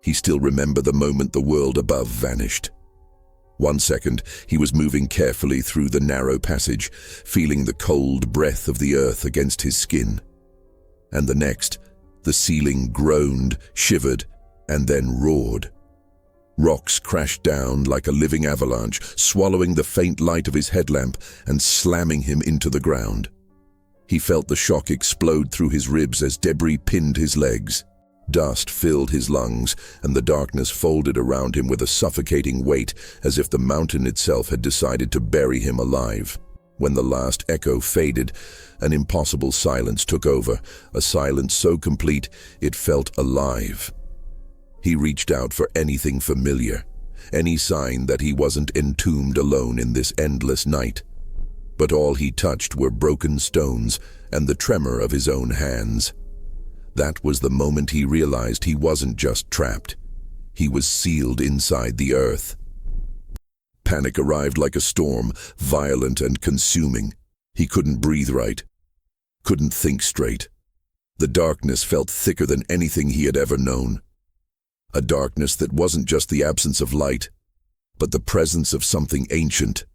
He still remembered the moment the world above vanished. 1 second, he was moving carefully through the narrow passage, feeling the cold breath of the earth against his skin. And the next, the ceiling groaned, shivered, and then roared. Rocks crashed down like a living avalanche, swallowing the faint light of his headlamp and slamming him into the ground. He felt the shock explode through his ribs as debris pinned his legs. Dust filled his lungs, and the darkness folded around him with a suffocating weight, as if the mountain itself had decided to bury him alive. When the last echo faded, an impossible silence took over, a silence so complete it felt alive. He reached out for anything familiar, any sign that he wasn't entombed alone in this endless night. But all he touched were broken stones and the tremor of his own hands. That was the moment he realized he wasn't just trapped. He was sealed inside the earth. Panic arrived like a storm, violent and consuming. He couldn't breathe right, couldn't think straight. The darkness felt thicker than anything he had ever known. A darkness that wasn't just the absence of light, but the presence of something ancient,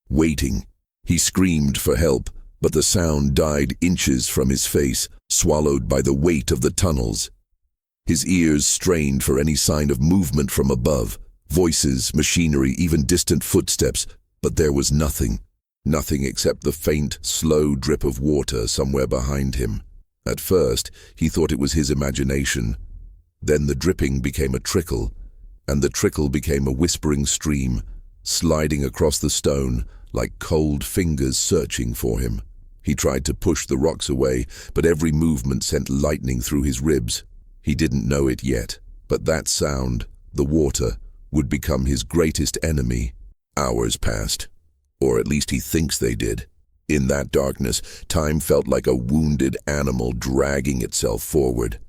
waiting. He screamed for help, but the sound died inches from his face, swallowed by the weight of the tunnels. His ears strained for any sign of movement from above, voices, machinery, even distant footsteps, but there was nothing. Nothing except the faint, slow drip of water somewhere behind him. At first, he thought it was his imagination. Then the dripping became a trickle, and the trickle became a whispering stream, sliding across the stone like cold fingers searching for him. He tried to push the rocks away, but every movement sent lightning through his ribs. He didn't know it yet, but that sound, the water, would become his greatest enemy. Hours passed, or at least he thinks they did. In that darkness, time felt like a wounded animal dragging itself forward.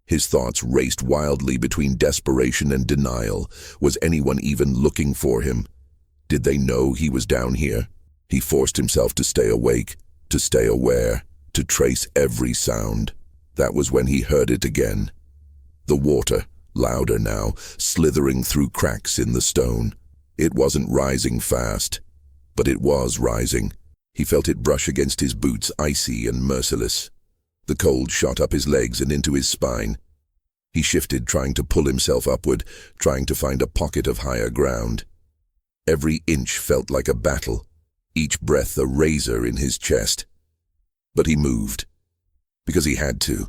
His thoughts raced wildly between desperation and denial. Was anyone even looking for him? Did they know he was down here? He forced himself to stay awake, to stay aware, to trace every sound. That was when he heard it again. The water, louder now, slithering through cracks in the stone. It wasn't rising fast, but it was rising. He felt it brush against his boots, icy and merciless. The cold shot up his legs and into his spine. He shifted, trying to pull himself upward, trying to find a pocket of higher ground. Every inch felt like a battle, each breath a razor in his chest. But he moved, because he had to,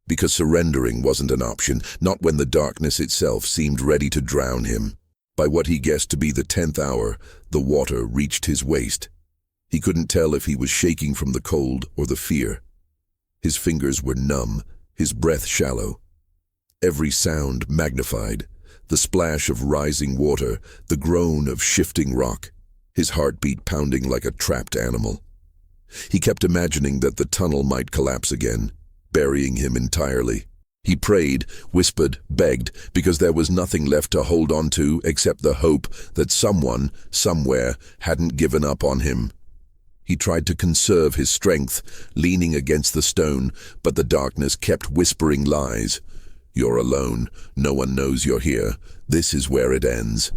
because surrendering wasn't an option, not when the darkness itself seemed ready to drown him. By what he guessed to be the 10th hour, the water reached his waist. He couldn't tell if he was shaking from the cold or the fear. His fingers were numb, his breath shallow. Every sound magnified, the splash of rising water, the groan of shifting rock, his heartbeat pounding like a trapped animal. He kept imagining that the tunnel might collapse again, burying him entirely. He prayed, whispered, begged, because there was nothing left to hold on to except the hope that someone, somewhere, hadn't given up on him. He tried to conserve his strength, leaning against the stone, but the darkness kept whispering lies. You're alone. No one knows you're here. This is where it ends.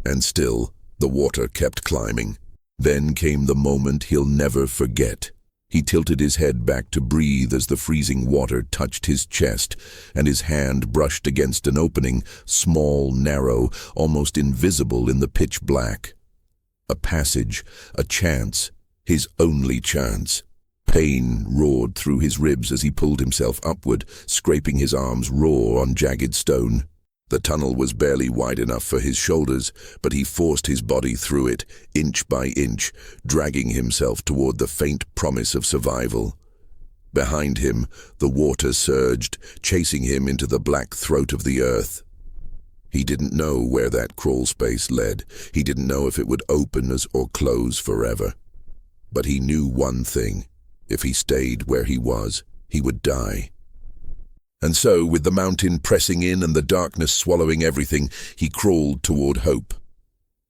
And still, the water kept climbing. Then came the moment he'll never forget. He tilted his head back to breathe as the freezing water touched his chest, and his hand brushed against an opening, small, narrow, almost invisible in the pitch black. A passage, a chance, his only chance. Pain roared through his ribs as he pulled himself upward, scraping his arms raw on jagged stone. The tunnel was barely wide enough for his shoulders, but he forced his body through it, inch by inch, dragging himself toward the faint promise of survival. Behind him, the water surged, chasing him into the black throat of the earth. He didn't know where that crawl space led. He didn't know if it would open or close forever. But he knew one thing. If he stayed where he was, he would die. And so, with the mountain pressing in and the darkness swallowing everything, he crawled toward hope.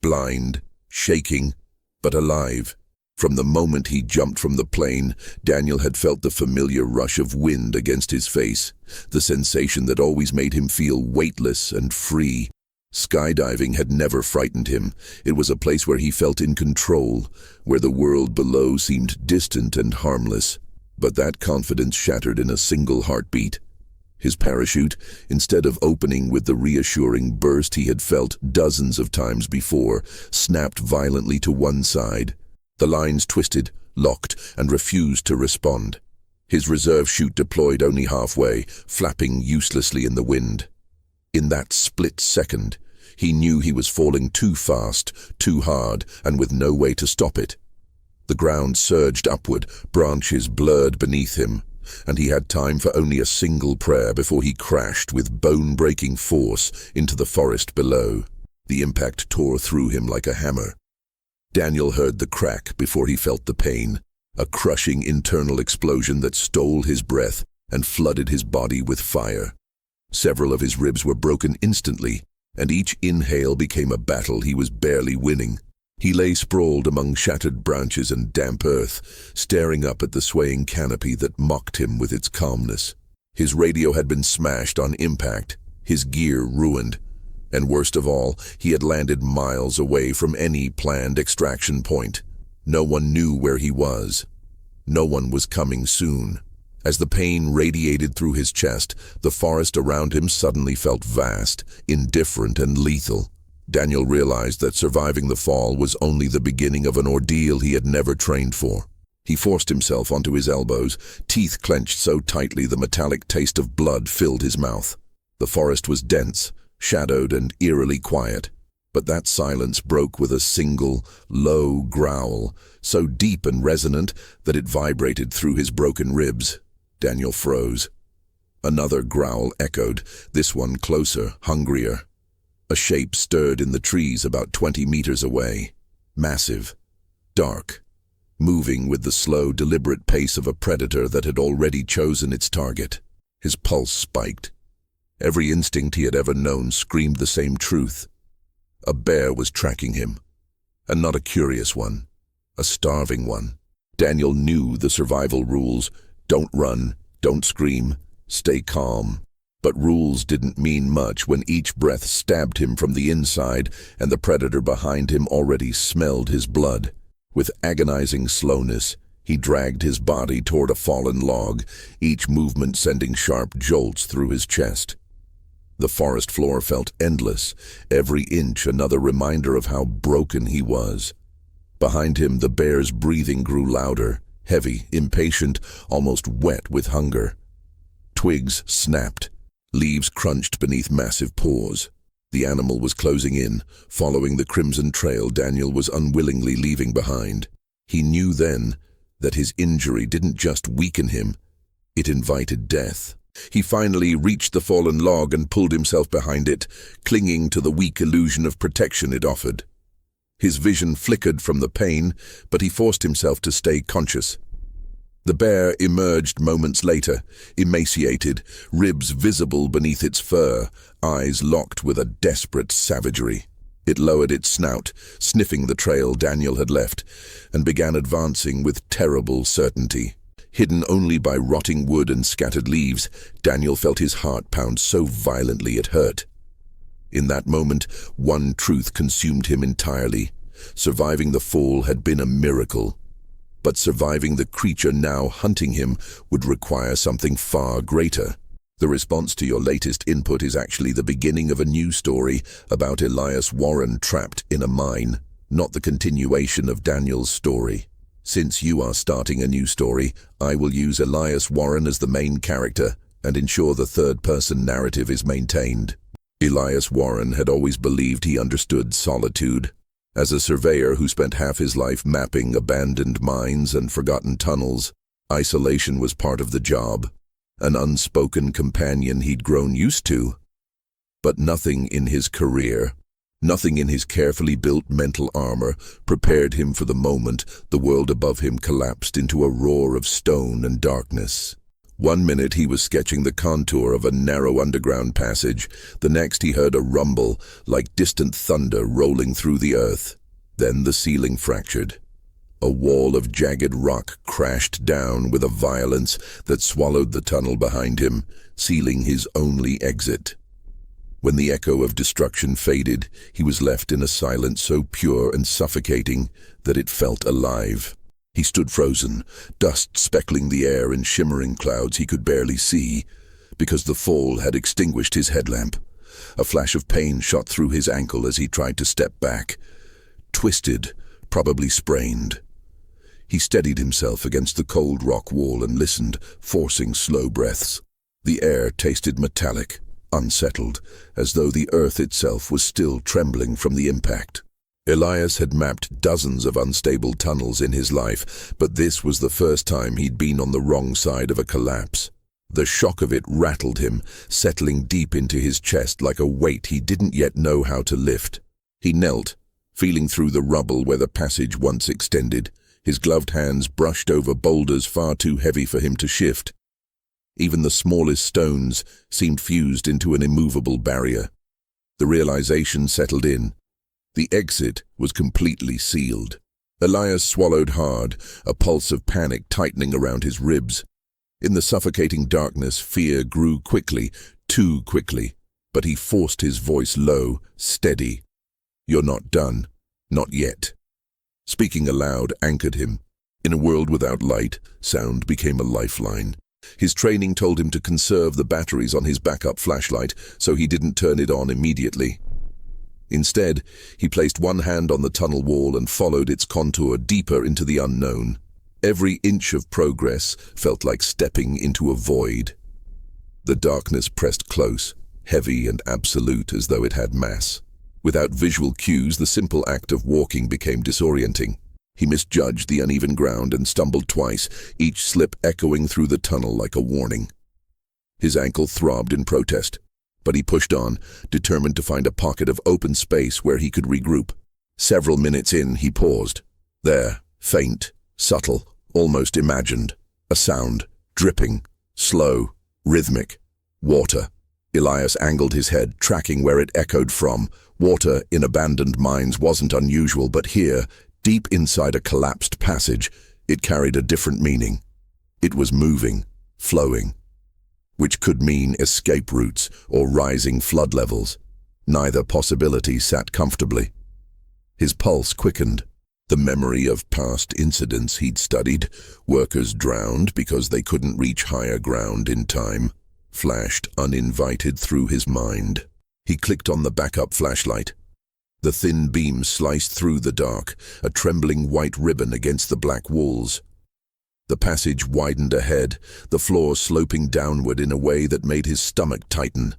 Blind, shaking, but alive. From the moment he jumped from the plane, Daniel had felt the familiar rush of wind against his face, the sensation that always made him feel weightless and free. Skydiving had never frightened him. It was a place where he felt in control, where the world below seemed distant and harmless. But that confidence shattered in a single heartbeat. His parachute, instead of opening with the reassuring burst he had felt dozens of times before, snapped violently to one side. The lines twisted, locked, and refused to respond. His reserve chute deployed only halfway, flapping uselessly in the wind. In that split second, he knew he was falling too fast, too hard, and with no way to stop it. The ground surged upward, branches blurred beneath him, and he had time for only a single prayer before he crashed with bone-breaking force into the forest below. The impact tore through him like a hammer. Daniel heard the crack before he felt the pain, a crushing internal explosion that stole his breath and flooded his body with fire. Several of his ribs were broken instantly, and each inhale became a battle he was barely winning. He lay sprawled among shattered branches and damp earth, staring up at the swaying canopy that mocked him with its calmness. His radio had been smashed on impact, his gear ruined, and worst of all, he had landed miles away from any planned extraction point. No one knew where he was. No one was coming soon. As the pain radiated through his chest, the forest around him suddenly felt vast, indifferent, and lethal. Daniel realized that surviving the fall was only the beginning of an ordeal he had never trained for. He forced himself onto his elbows, teeth clenched so tightly the metallic taste of blood filled his mouth. The forest was dense, shadowed, and eerily quiet, but that silence broke with a single, low growl, so deep and resonant that it vibrated through his broken ribs. Daniel froze. Another growl echoed, this one closer, hungrier. A shape stirred in the trees about 20 meters away. Massive, dark, moving with the slow, deliberate pace of a predator that had already chosen its target. His pulse spiked. Every instinct he had ever known screamed the same truth. A bear was tracking him, and not a curious one, a starving one. Daniel knew the survival rules: don't run, don't scream, stay calm. But rules didn't mean much when each breath stabbed him from the inside and the predator behind him already smelled his blood. With agonizing slowness, he dragged his body toward a fallen log, each movement sending sharp jolts through his chest. The forest floor felt endless, every inch another reminder of how broken he was. Behind him, the bear's breathing grew louder, heavy, impatient, almost wet with hunger. Twigs snapped, leaves crunched beneath massive paws. The animal was closing in, following the crimson trail Daniel was unwillingly leaving behind. He knew then that his injury didn't just weaken him, it invited death. He finally reached the fallen log and pulled himself behind it, clinging to the weak illusion of protection it offered. His vision flickered from the pain, but he forced himself to stay conscious. The bear emerged moments later, emaciated, ribs visible beneath its fur, eyes locked with a desperate savagery. It lowered its snout, sniffing the trail Daniel had left, and began advancing with terrible certainty. Hidden only by rotting wood and scattered leaves, Daniel felt his heart pound so violently it hurt. In that moment, one truth consumed him entirely. Surviving the fall had been a miracle. But surviving the creature now hunting him would require something far greater. The response to your latest input is actually the beginning of a new story about Elias Warren trapped in a mine, not the continuation of Daniel's story. Since you are starting a new story, I will use Elias Warren as the main character and ensure the third-person narrative is maintained. Elias Warren had always believed he understood solitude. As a surveyor who spent half his life mapping abandoned mines and forgotten tunnels, isolation was part of the job, an unspoken companion he'd grown used to. But nothing in his career, nothing in his carefully built mental armor prepared him for the moment the world above him collapsed into a roar of stone and darkness. One minute he was sketching the contour of a narrow underground passage, the next he heard a rumble, like distant thunder rolling through the earth. Then the ceiling fractured. A wall of jagged rock crashed down with a violence that swallowed the tunnel behind him, sealing his only exit. When the echo of destruction faded, he was left in a silence so pure and suffocating that it felt alive. He stood frozen, dust speckling the air in shimmering clouds he could barely see, because the fall had extinguished his headlamp. A flash of pain shot through his ankle as he tried to step back. Twisted, probably sprained. He steadied himself against the cold rock wall and listened, forcing slow breaths. The air tasted metallic, unsettled, as though the earth itself was still trembling from the impact. Elias had mapped dozens of unstable tunnels in his life, but this was the first time he'd been on the wrong side of a collapse. The shock of it rattled him, settling deep into his chest like a weight he didn't yet know how to lift. He knelt, feeling through the rubble where the passage once extended. His gloved hands brushed over boulders far too heavy for him to shift. Even the smallest stones seemed fused into an immovable barrier. The realization settled in. The exit was completely sealed. Elias swallowed hard, a pulse of panic tightening around his ribs. In the suffocating darkness, fear grew quickly, too quickly, but he forced his voice low, steady. "You're not done. Not yet." Speaking aloud anchored him. In a world without light, sound became a lifeline. His training told him to conserve the batteries on his backup flashlight, so he didn't turn it on immediately. Instead, he placed one hand on the tunnel wall and followed its contour deeper into the unknown. Every inch of progress felt like stepping into a void. The darkness pressed close, heavy and absolute as though it had mass. Without visual cues, the simple act of walking became disorienting. He misjudged the uneven ground and stumbled twice, each slip echoing through the tunnel like a warning. His ankle throbbed in protest, but he pushed on, determined to find a pocket of open space where he could regroup. Several minutes in, he paused. There, faint, subtle, almost imagined. A sound, dripping, slow, rhythmic. Water. Elias angled his head, tracking where it echoed from. Water in abandoned mines wasn't unusual, but here, deep inside a collapsed passage, it carried a different meaning. It was moving, flowing, which could mean escape routes or rising flood levels. Neither possibility sat comfortably. His pulse quickened. The memory of past incidents he'd studied, workers drowned because they couldn't reach higher ground in time, flashed uninvited through his mind. He clicked on the backup flashlight. The thin beam sliced through the dark, a trembling white ribbon against the black walls. The passage widened ahead, the floor sloping downward in a way that made his stomach tighten.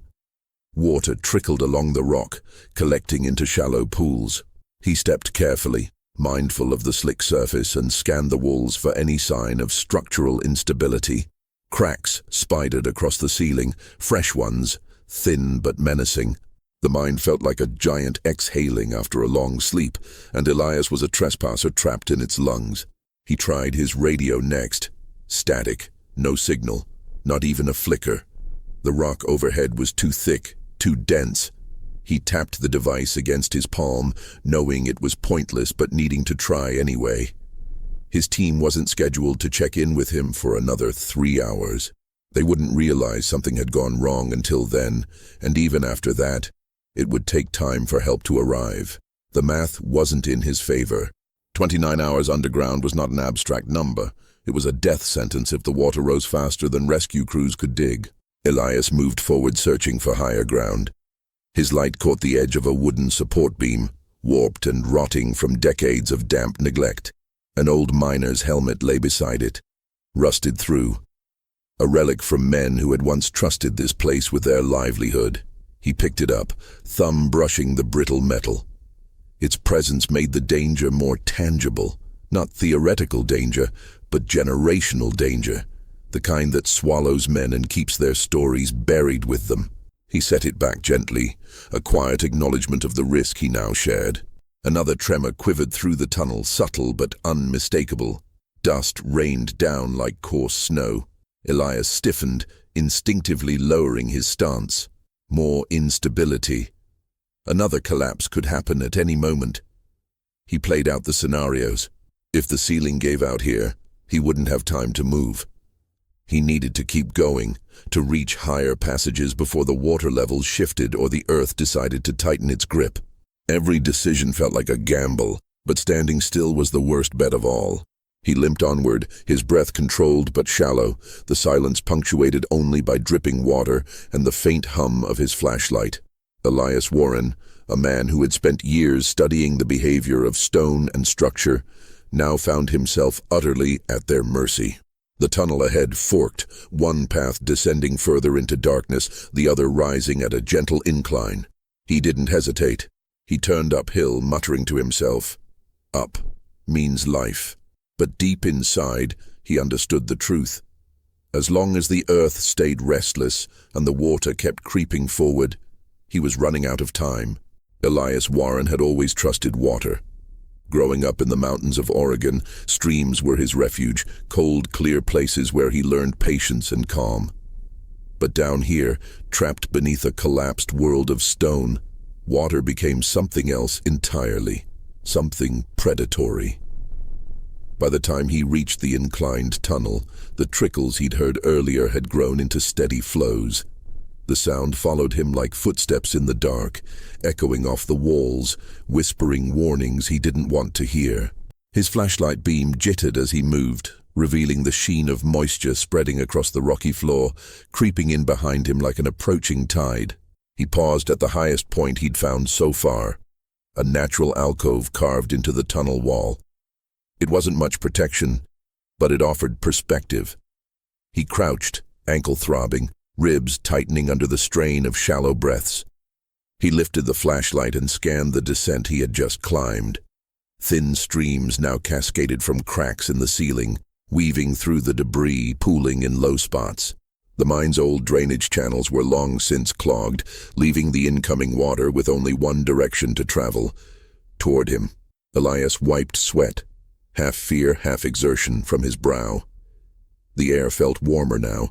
Water trickled along the rock, collecting into shallow pools. He stepped carefully, mindful of the slick surface, and scanned the walls for any sign of structural instability. Cracks spidered across the ceiling, fresh ones, thin but menacing. The mine felt like a giant exhaling after a long sleep, and Elias was a trespasser trapped in its lungs. He tried his radio next. Static, no signal, not even a flicker. The rock overhead was too thick, too dense. He tapped the device against his palm, knowing it was pointless but needing to try anyway. His team wasn't scheduled to check in with him for another 3 hours. They wouldn't realize something had gone wrong until then, and even after that, it would take time for help to arrive. The math wasn't in his favor. 29 hours underground was not an abstract number. It was a death sentence if the water rose faster than rescue crews could dig. Elias moved forward, searching for higher ground. His light caught the edge of a wooden support beam, warped and rotting from decades of damp neglect. An old miner's helmet lay beside it, rusted through. A relic from men who had once trusted this place with their livelihood. He picked it up, thumb brushing the brittle metal. Its presence made the danger more tangible. Not theoretical danger, but generational danger. The kind that swallows men and keeps their stories buried with them. He set it back gently, a quiet acknowledgement of the risk he now shared. Another tremor quivered through the tunnel, subtle but unmistakable. Dust rained down like coarse snow. Elias stiffened, instinctively lowering his stance. More instability. Another collapse could happen at any moment. He played out the scenarios. If the ceiling gave out here, he wouldn't have time to move. He needed to keep going, to reach higher passages before the water levels shifted or the earth decided to tighten its grip. Every decision felt like a gamble, but standing still was the worst bet of all. He limped onward, his breath controlled but shallow, the silence punctuated only by dripping water and the faint hum of his flashlight. Elias Warren, a man who had spent years studying the behavior of stone and structure, now found himself utterly at their mercy. The tunnel ahead forked, one path descending further into darkness, the other rising at a gentle incline. He didn't hesitate. He turned uphill, muttering to himself. Up means life. But deep inside, he understood the truth. As long as the earth stayed restless and the water kept creeping forward, he was running out of time. Elias Warren had always trusted water. Growing up in the mountains of Oregon, streams were his refuge, cold, clear places where he learned patience and calm. But down here, trapped beneath a collapsed world of stone, water became something else entirely, something predatory. By the time he reached the inclined tunnel, the trickles he'd heard earlier had grown into steady flows. The sound followed him like footsteps in the dark, echoing off the walls, whispering warnings he didn't want to hear. His flashlight beam jittered as he moved, revealing the sheen of moisture spreading across the rocky floor, creeping in behind him like an approaching tide. He paused at the highest point he'd found so far, a natural alcove carved into the tunnel wall. It wasn't much protection, but it offered perspective. He crouched, ankle throbbing, ribs tightening under the strain of shallow breaths. He lifted the flashlight and scanned the descent he had just climbed. Thin streams now cascaded from cracks in the ceiling, weaving through the debris, pooling in low spots. The mine's old drainage channels were long since clogged, leaving the incoming water with only one direction to travel, toward him. Elias wiped sweat, half fear, half exertion, from his brow. The air felt warmer now,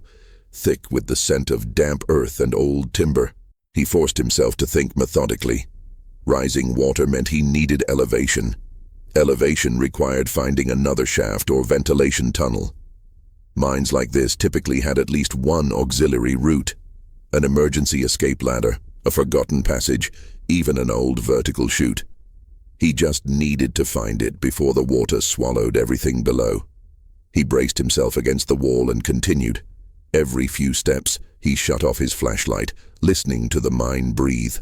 thick with the scent of damp earth and old timber. He forced himself to think methodically. Rising water meant he needed elevation. Elevation required finding another shaft or ventilation tunnel. Mines like this typically had at least one auxiliary route, an emergency escape ladder, a forgotten passage, even an old vertical chute. He just needed to find it before the water swallowed everything below. He braced himself against the wall and continued. Every few steps, he shut off his flashlight, listening to the mine breathe.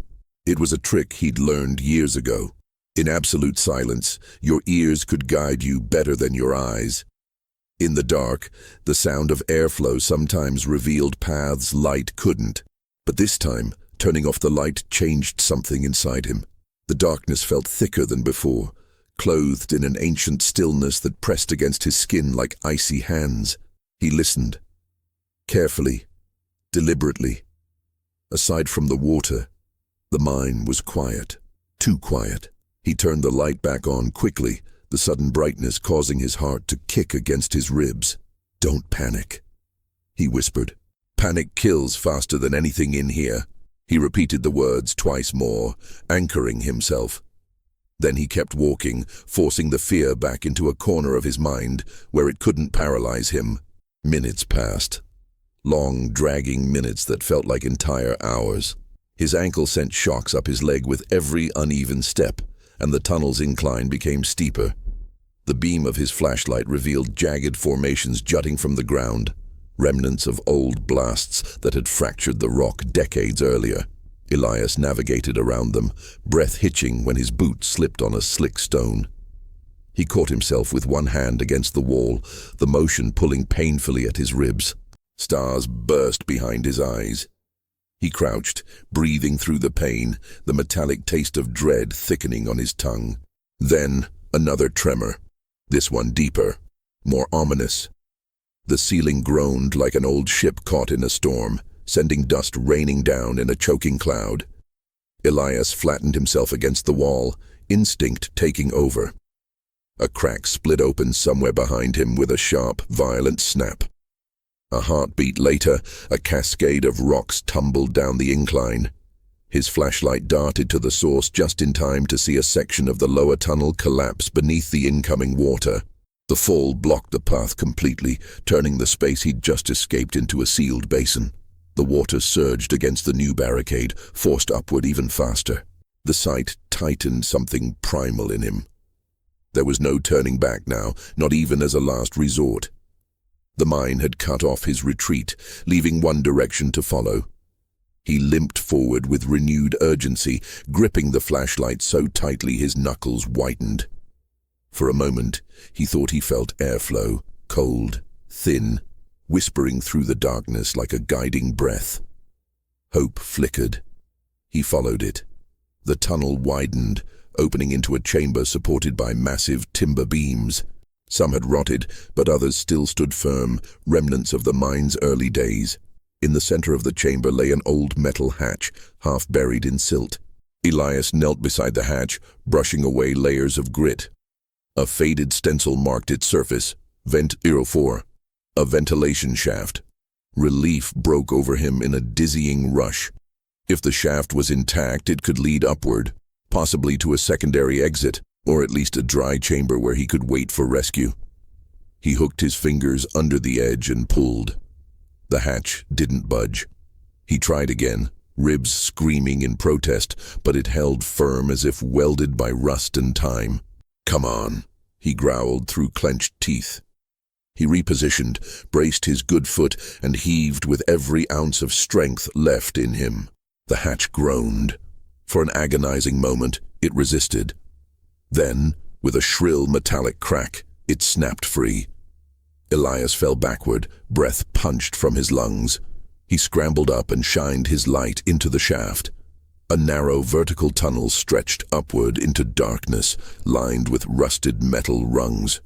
It was a trick he'd learned years ago. In absolute silence, your ears could guide you better than your eyes. In the dark, the sound of airflow sometimes revealed paths light couldn't. But this time, turning off the light changed something inside him. The darkness felt thicker than before, clothed in an ancient stillness that pressed against his skin like icy hands. He listened. Carefully, deliberately. Aside from the water, the mine was quiet. Too quiet. He turned the light back on quickly, the sudden brightness causing his heart to kick against his ribs. "Don't panic," he whispered. "Panic kills faster than anything in here." He repeated the words twice more, anchoring himself. Then he kept walking, forcing the fear back into a corner of his mind where it couldn't paralyze him. Minutes passed. Long, dragging minutes that felt like entire hours. His ankle sent shocks up his leg with every uneven step, and the tunnel's incline became steeper. The beam of his flashlight revealed jagged formations jutting from the ground, remnants of old blasts that had fractured the rock decades earlier. Elias navigated around them, breath hitching when his boot slipped on a slick stone. He caught himself with one hand against the wall, the motion pulling painfully at his ribs. Stars burst behind his eyes. He crouched, breathing through the pain, the metallic taste of dread thickening on his tongue. Then, another tremor. This one deeper, more ominous. The ceiling groaned like an old ship caught in a storm, sending dust raining down in a choking cloud. Elias flattened himself against the wall, instinct taking over. A crack split open somewhere behind him with a sharp, violent snap. A heartbeat later, a cascade of rocks tumbled down the incline. His flashlight darted to the source just in time to see a section of the lower tunnel collapse beneath the incoming water. The fall blocked the path completely, turning the space he'd just escaped into a sealed basin. The water surged against the new barricade, forced upward even faster. The sight tightened something primal in him. There was no turning back now, not even as a last resort. The mine had cut off his retreat, leaving one direction to follow. He limped forward with renewed urgency, gripping the flashlight so tightly his knuckles whitened. For a moment, he thought he felt airflow, cold, thin, whispering through the darkness like a guiding breath. Hope flickered. He followed it. The tunnel widened, opening into a chamber supported by massive timber beams. Some had rotted, but others still stood firm, remnants of the mine's early days. In the center of the chamber lay an old metal hatch, half buried in silt. Elias knelt beside the hatch, brushing away layers of grit. A faded stencil marked its surface, Vent 04, a ventilation shaft. Relief broke over him in a dizzying rush. If the shaft was intact, it could lead upward, possibly to a secondary exit, or at least a dry chamber where he could wait for rescue. He hooked his fingers under the edge and pulled. The hatch didn't budge. He tried again, ribs screaming in protest, but it held firm as if welded by rust and time. "Come on," he growled through clenched teeth. He repositioned, braced his good foot, and heaved with every ounce of strength left in him. The hatch groaned. For an agonizing moment, it resisted. Then, with a shrill metallic crack, it snapped free. Elias fell backward, breath punched from his lungs. He scrambled up and shined his light into the shaft. A narrow vertical tunnel stretched upward into darkness, lined with rusted metal rungs.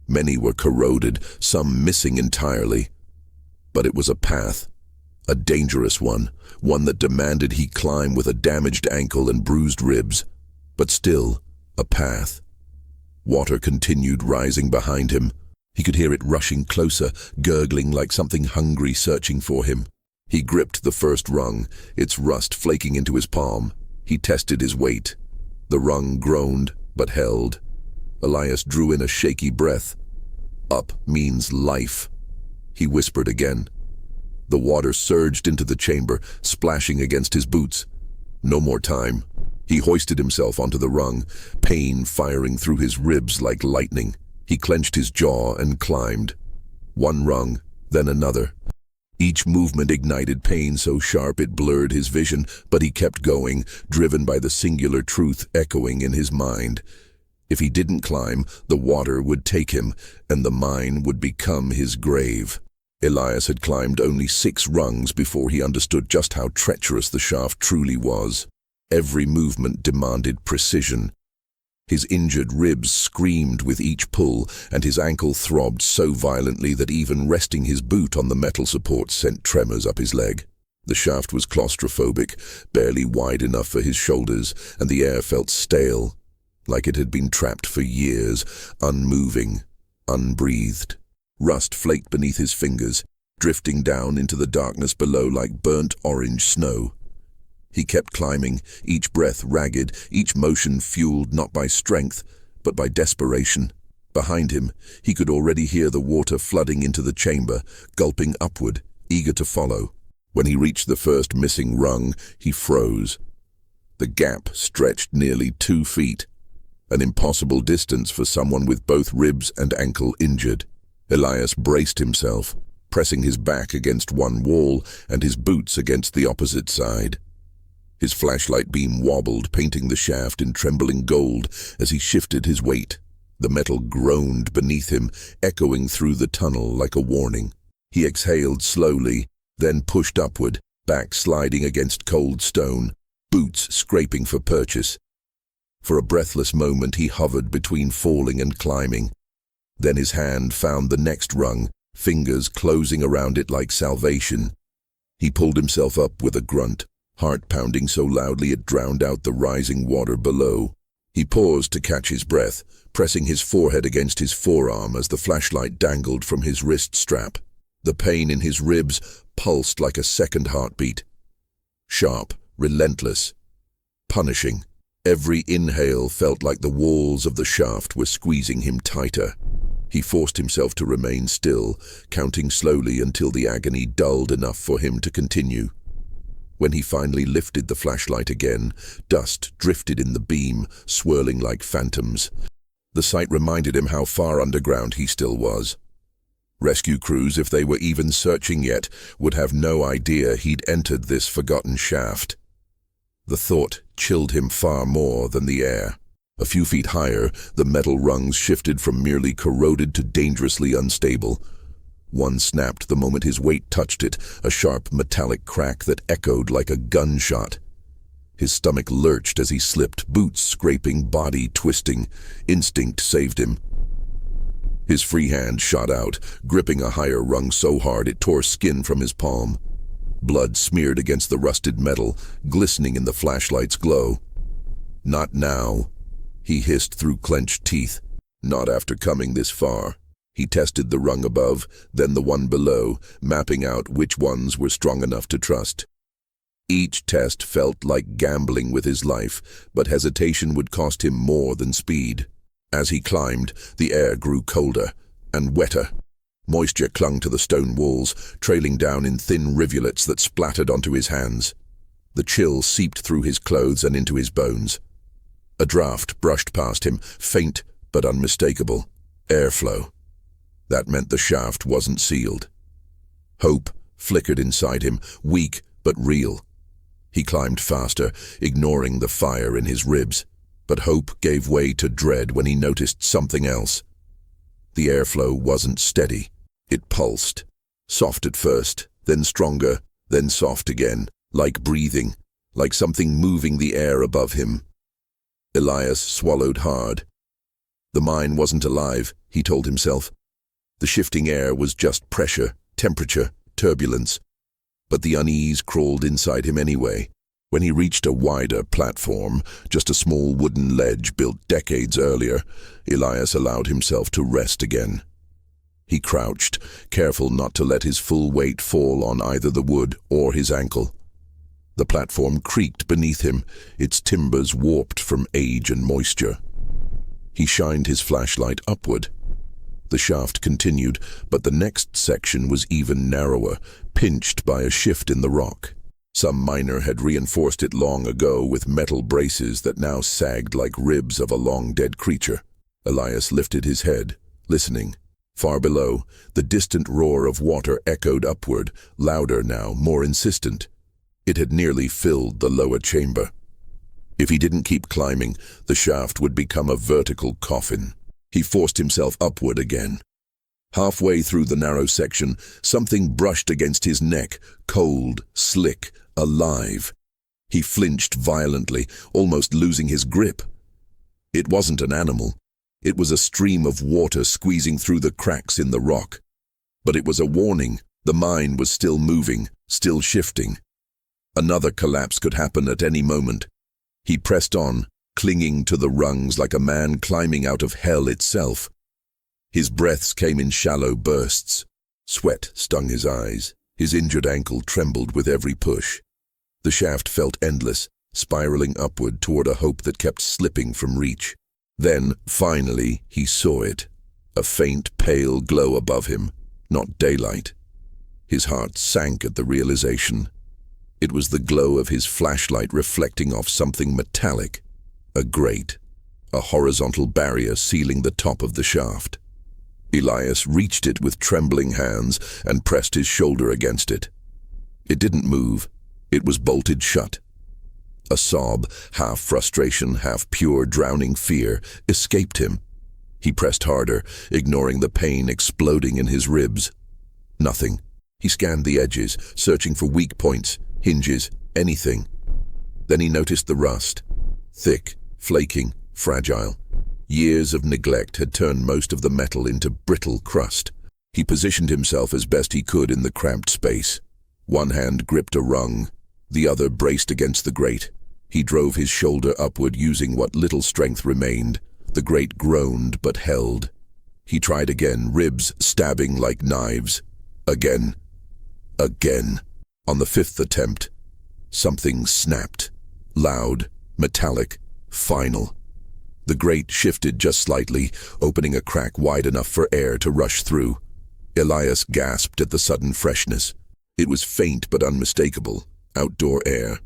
Many were corroded, some missing entirely. But it was a path, a dangerous one that demanded he climb with a damaged ankle and bruised ribs. But still, a path. Water continued rising behind him. He could hear it rushing closer, gurgling like something hungry searching for him. He gripped the first rung, its rust flaking into his palm. He tested his weight. The rung groaned, but held. Elias drew in a shaky breath. Up means life. He whispered again. The water surged into the chamber, splashing against his boots. No more time. He hoisted himself onto the rung, pain firing through his ribs like lightning. He clenched his jaw and climbed. One rung, then another. Each movement ignited pain so sharp it blurred his vision, but he kept going, driven by the singular truth echoing in his mind. If he didn't climb, the water would take him, and the mine would become his grave. Elias had climbed only 6 rungs before he understood just how treacherous the shaft truly was. Every movement demanded precision. His injured ribs screamed with each pull, and his ankle throbbed so violently that even resting his boot on the metal support sent tremors up his leg. The shaft was claustrophobic, barely wide enough for his shoulders, and the air felt stale, like it had been trapped for years, unmoving, unbreathed. Rust flaked beneath his fingers, drifting down into the darkness below like burnt orange snow. He kept climbing, each breath ragged, each motion fueled not by strength, but by desperation. Behind him, he could already hear the water flooding into the chamber, gulping upward, eager to follow. When he reached the first missing rung, he froze. The gap stretched nearly 2 feet, an impossible distance for someone with both ribs and ankle injured. Elias braced himself, pressing his back against one wall and his boots against the opposite side. His flashlight beam wobbled, painting the shaft in trembling gold as he shifted his weight. The metal groaned beneath him, echoing through the tunnel like a warning. He exhaled slowly, then pushed upward, back sliding against cold stone, boots scraping for purchase. For a breathless moment he hovered between falling and climbing. Then his hand found the next rung, fingers closing around it like salvation. He pulled himself up with a grunt, heart pounding so loudly it drowned out the rising water below. He paused to catch his breath, pressing his forehead against his forearm as the flashlight dangled from his wrist strap. The pain in his ribs pulsed like a second heartbeat. Sharp, relentless, punishing. Every inhale felt like the walls of the shaft were squeezing him tighter. He forced himself to remain still, counting slowly until the agony dulled enough for him to continue. When he finally lifted the flashlight again, dust drifted in the beam, swirling like phantoms. The sight reminded him how far underground he still was. Rescue crews, if they were even searching yet, would have no idea he'd entered this forgotten shaft. The thought chilled him far more than the air. A few feet higher, the metal rungs shifted from merely corroded to dangerously unstable. One snapped the moment his weight touched it, a sharp metallic crack that echoed like a gunshot. His stomach lurched as he slipped, boots scraping, body twisting. Instinct saved him. His free hand shot out, gripping a higher rung so hard it tore skin from his palm. Blood smeared against the rusted metal, glistening in the flashlight's glow. Not now, he hissed through clenched teeth. Not after coming this far. He tested the rung above, then the one below, mapping out which ones were strong enough to trust. Each test felt like gambling with his life, but hesitation would cost him more than speed. As he climbed, the air grew colder and wetter. Moisture clung to the stone walls, trailing down in thin rivulets that splattered onto his hands. The chill seeped through his clothes and into his bones. A draft brushed past him, faint but unmistakable. Airflow. That meant the shaft wasn't sealed. Hope flickered inside him, weak but real. He climbed faster, ignoring the fire in his ribs. But hope gave way to dread when he noticed something else. The airflow wasn't steady. It pulsed. Soft at first, then stronger, then soft again, like breathing, like something moving the air above him. Elias swallowed hard. The mine wasn't alive, he told himself. The shifting air was just pressure, temperature, turbulence. But the unease crawled inside him anyway. When he reached a wider platform, just a small wooden ledge built decades earlier, Elias allowed himself to rest again. He crouched, careful not to let his full weight fall on either the wood or his ankle. The platform creaked beneath him, its timbers warped from age and moisture. He shined his flashlight upward. The shaft continued, but the next section was even narrower, pinched by a shift in the rock. Some miner had reinforced it long ago with metal braces that now sagged like ribs of a long-dead creature. Elias lifted his head, listening. Far below, the distant roar of water echoed upward, louder now, more insistent. It had nearly filled the lower chamber. If he didn't keep climbing, the shaft would become a vertical coffin. He forced himself upward again. Halfway through the narrow section, something brushed against his neck, cold, slick, alive. He flinched violently, almost losing his grip. It wasn't an animal. It was a stream of water squeezing through the cracks in the rock. But it was a warning. The mine was still moving, still shifting. Another collapse could happen at any moment. He pressed on, clinging to the rungs like a man climbing out of hell itself. His breaths came in shallow bursts. Sweat stung his eyes. His injured ankle trembled with every push. The shaft felt endless, spiraling upward toward a hope that kept slipping from reach. Then, finally, he saw it. A faint, pale glow above him, not daylight. His heart sank at the realization. It was the glow of his flashlight reflecting off something metallic. A grate, a horizontal barrier sealing the top of the shaft. Elias reached it with trembling hands and pressed his shoulder against it. It didn't move. It was bolted shut. A sob, half frustration, half pure drowning fear, escaped him. He pressed harder, ignoring the pain exploding in his ribs. Nothing. He scanned the edges, searching for weak points, hinges, anything. Then he noticed the rust. Thick, flaking, fragile. Years of neglect had turned most of the metal into brittle crust. He positioned himself as best he could in the cramped space. One hand gripped a rung, the other braced against the grate. He drove his shoulder upward using what little strength remained. The grate groaned but held. He tried again, ribs stabbing like knives. Again. Again. On the fifth attempt, Something snapped. Loud, metallic, final. The grate shifted just slightly, opening a crack wide enough for air to rush through. Elias gasped at the sudden freshness. It was faint but unmistakable. Outdoor air.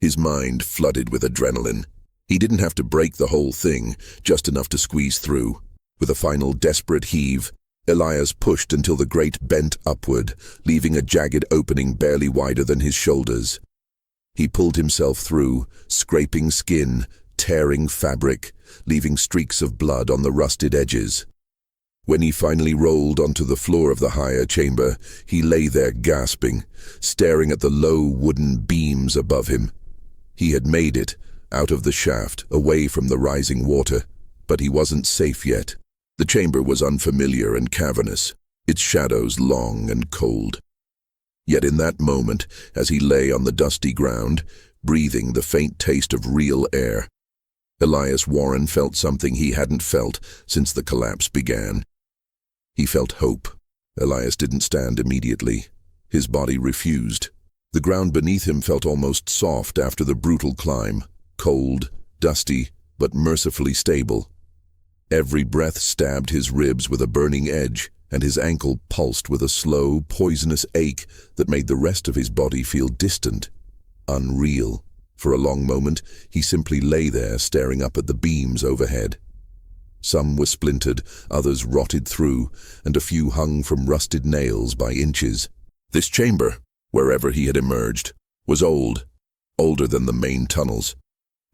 His mind flooded with adrenaline. He didn't have to break the whole thing, just enough to squeeze through. With a final desperate heave, Elias pushed until the grate bent upward, leaving a jagged opening barely wider than his shoulders. He pulled himself through, scraping skin, tearing fabric, leaving streaks of blood on the rusted edges. When he finally rolled onto the floor of the higher chamber, he lay there gasping, staring at the low wooden beams above him. He had made it, out of the shaft, away from the rising water, but he wasn't safe yet. The chamber was unfamiliar and cavernous, its shadows long and cold. Yet in that moment, as he lay on the dusty ground, breathing the faint taste of real air, Elias Warren felt something he hadn't felt since the collapse began. He felt hope. Elias didn't stand immediately. His body refused. The ground beneath him felt almost soft after the brutal climb, cold, dusty, but mercifully stable. Every breath stabbed his ribs with a burning edge, and his ankle pulsed with a slow, poisonous ache that made the rest of his body feel distant, unreal. For a long moment, he simply lay there staring up at the beams overhead. Some were splintered, others rotted through, and a few hung from rusted nails by inches. This chamber, wherever he had emerged, was old, older than the main tunnels.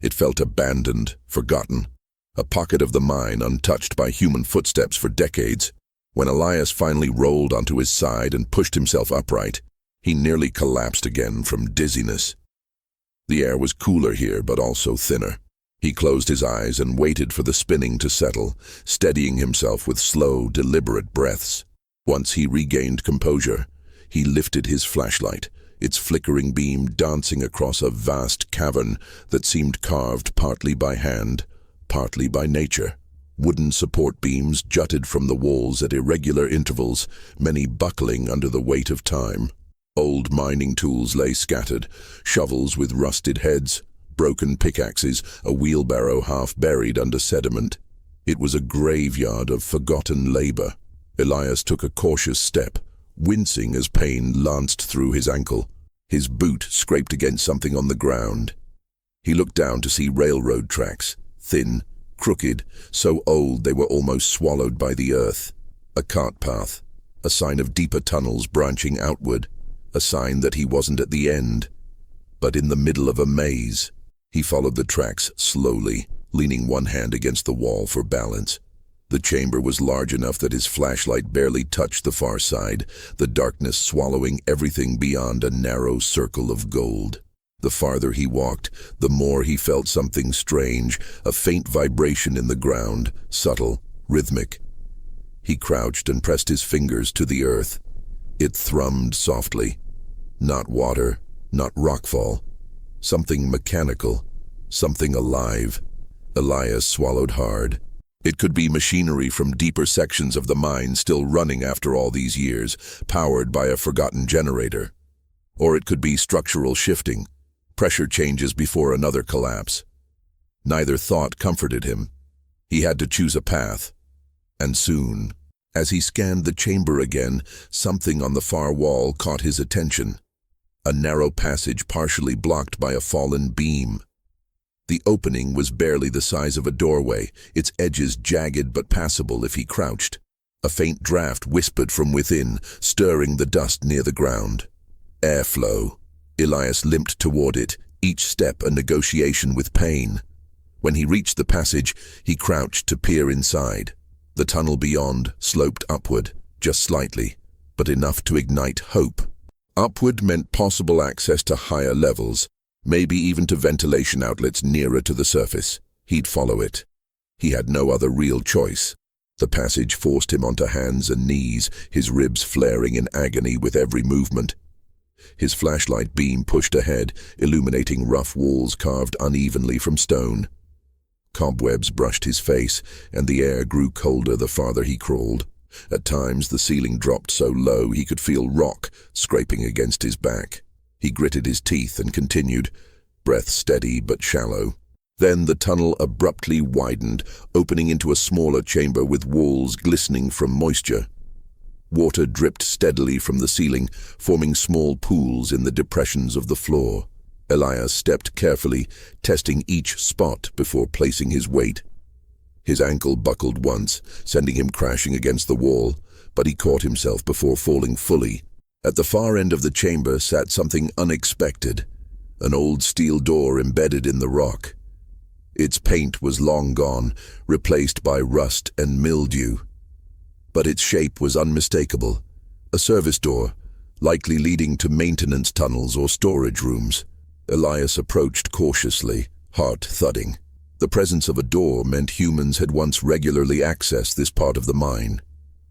It felt abandoned, forgotten, a pocket of the mine untouched by human footsteps for decades. When Elias finally rolled onto his side and pushed himself upright, he nearly collapsed again from dizziness. The air was cooler here, but also thinner. He closed his eyes and waited for the spinning to settle, steadying himself with slow, deliberate breaths. Once he regained composure, he lifted his flashlight, its flickering beam dancing across a vast cavern that seemed carved partly by hand, partly by nature. Wooden support beams jutted from the walls at irregular intervals, many buckling under the weight of time. Old mining tools lay scattered, shovels with rusted heads, broken pickaxes, a wheelbarrow half buried under sediment. It was a graveyard of forgotten labor. Elias took a cautious step, wincing as pain lanced through his ankle. His boot scraped against something on the ground. He looked down to see railroad tracks, thin, crooked, so old they were almost swallowed by the earth. A cart path, a sign of deeper tunnels branching outward, a sign that he wasn't at the end, but in the middle of a maze. He followed the tracks slowly, leaning one hand against the wall for balance. The chamber was large enough that his flashlight barely touched the far side, the darkness swallowing everything beyond a narrow circle of gold. The farther he walked, the more he felt something strange, a faint vibration in the ground, subtle, rhythmic. He crouched and pressed his fingers to the earth. It thrummed softly. Not water, not rockfall. Something mechanical, something alive. Elias swallowed hard. It could be machinery from deeper sections of the mine still running after all these years, powered by a forgotten generator. Or it could be structural shifting, pressure changes before another collapse. Neither thought comforted him. He had to choose a path, and soon. As he scanned the chamber again, something on the far wall caught his attention. A narrow passage partially blocked by a fallen beam. The opening was barely the size of a doorway, its edges jagged but passable if he crouched. A faint draft whispered from within, stirring the dust near the ground. Airflow. Elias limped toward it, each step a negotiation with pain. When he reached the passage, he crouched to peer inside. The tunnel beyond sloped upward, just slightly, but enough to ignite hope. Upward meant possible access to higher levels, maybe even to ventilation outlets nearer to the surface. He'd follow it. He had no other real choice. The passage forced him onto hands and knees, his ribs flaring in agony with every movement. His flashlight beam pushed ahead, illuminating rough walls carved unevenly from stone. Cobwebs brushed his face, and the air grew colder the farther he crawled. At times the ceiling dropped so low he could feel rock scraping against his back. He gritted his teeth and continued, breath steady but shallow. Then the tunnel abruptly widened, opening into a smaller chamber with walls glistening from moisture. Water dripped steadily from the ceiling, forming small pools in the depressions of the floor. Elias stepped carefully, testing each spot before placing his weight. His ankle buckled once, sending him crashing against the wall, but he caught himself before falling fully. At the far end of the chamber sat something unexpected, an old steel door embedded in the rock. Its paint was long gone, replaced by rust and mildew. But its shape was unmistakable, a service door, likely leading to maintenance tunnels or storage rooms. Elias approached cautiously, heart thudding. The presence of a door meant humans had once regularly accessed this part of the mine.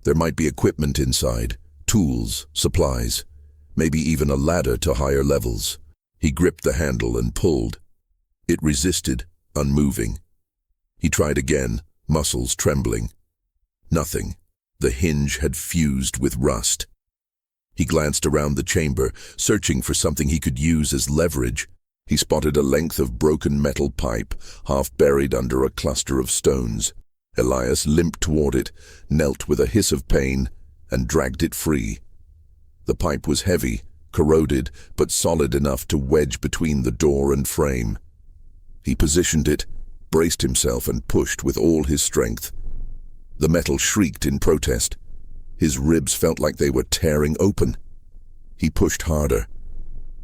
There might be equipment inside, tools, supplies, maybe even a ladder to higher levels. He gripped the handle and pulled. It resisted, unmoving. He tried again, muscles trembling. Nothing. The hinge had fused with rust. He glanced around the chamber, searching for something he could use as leverage. He spotted a length of broken metal pipe, half buried under a cluster of stones. Elias limped toward it, knelt with a hiss of pain, and dragged it free. The pipe was heavy, corroded, but solid enough to wedge between the door and frame. He positioned it, braced himself, and pushed with all his strength. The metal shrieked in protest. His ribs felt like they were tearing open. He pushed harder.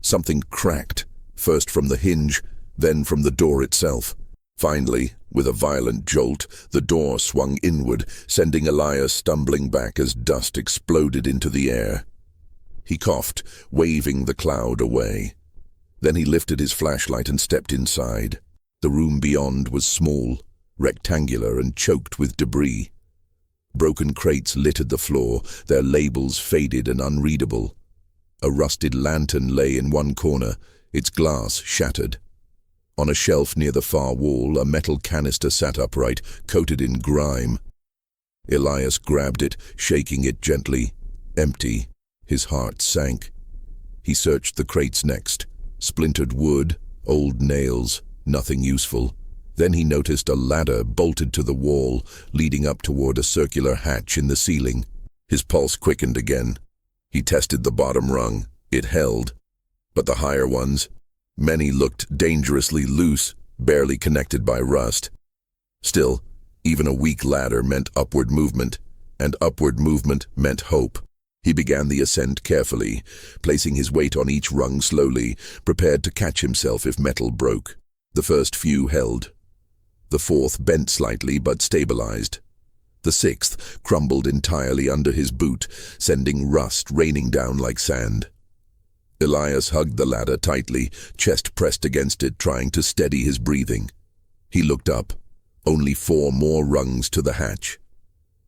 Something cracked, first from the hinge, then from the door itself. Finally, with a violent jolt, the door swung inward, sending Elias stumbling back as dust exploded into the air. He coughed, waving the cloud away. Then he lifted his flashlight and stepped inside. The room beyond was small, rectangular, and choked with debris. Broken crates littered the floor, their labels faded and unreadable. A rusted lantern lay in one corner, its glass shattered. On a shelf near the far wall, a metal canister sat upright, coated in grime. Elias grabbed it, shaking it gently. Empty. His heart sank. He searched the crates next. Splintered wood, old nails, nothing useful. Then he noticed a ladder bolted to the wall, leading up toward a circular hatch in the ceiling. His pulse quickened again. He tested the bottom rung. It held. But the higher ones, many looked dangerously loose, barely connected by rust. Still, even a weak ladder meant upward movement, and upward movement meant hope. He began the ascent carefully, placing his weight on each rung slowly, prepared to catch himself if metal broke. The first few held. The fourth bent slightly but stabilized. The sixth crumbled entirely under his boot, sending rust raining down like sand. Elias hugged the ladder tightly, chest pressed against it, trying to steady his breathing. He looked up. Only 4 more rungs to the hatch.